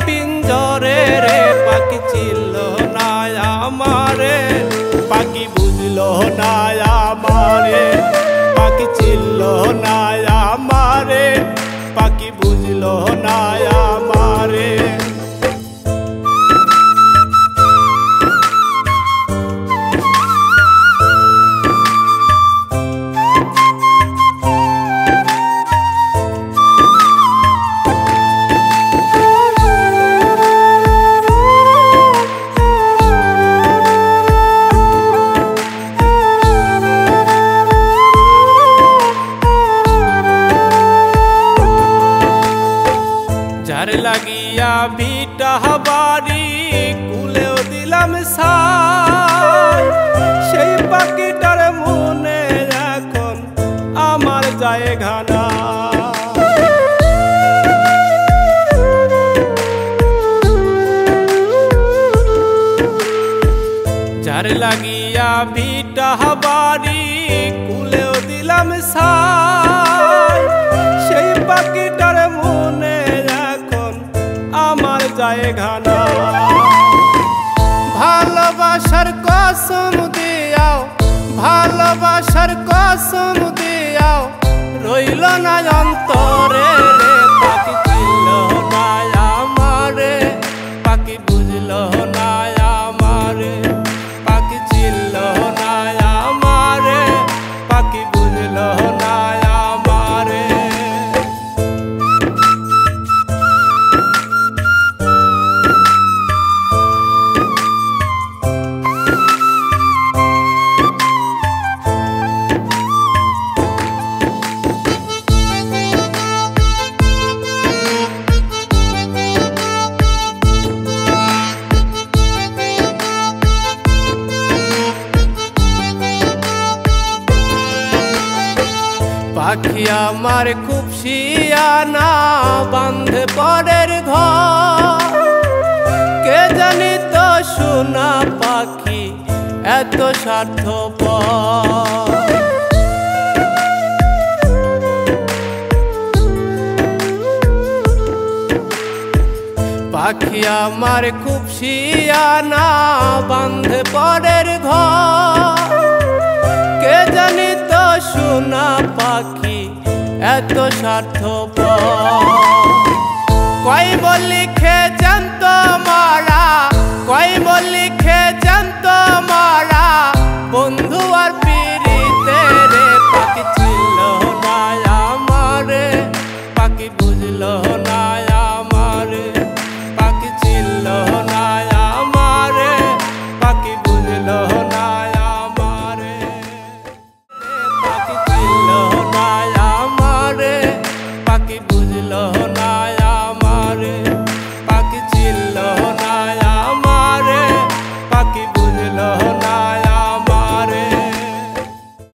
পিঞ্জরে রে পাখি চিনল না আমারে পাখি বুঝলো না আমারে পাখি চিনল না আমারে পাখি বুঝলো না আমারে যার লাগিয়া ভিটা বাড়ি কুলেও দিলাম সাই সেই পাখিটার মনে এখন আমার জায়গা না যার লাগিয়া ভিটা বাড়ি কুলেও দিলাম সাই সেই পাখিটার মনে আমার জায়গা না ভালোবাসার কসম দিয়াও ভালোবাসার কসম দিয়াও রইল না অন্তরে রে পাখি চিনল না আমারে পাখি বুঝল না আমারে পাখি চিনল না আমারে পাখি বুঝল না আমারে পাখি আমার খুব শিয়ানা বাঁধে পরের ঘর কে জানি তো সোনা পাখি এত স্বার্থপর পাখি আমার খুব শিয়ানা বাঁধে পরের ঘর কে জানি তো সোনা পাখি এত স্বার্থপর কই বলি খে জানত মারা কই বলি খে জানত মারা বন্ধু আর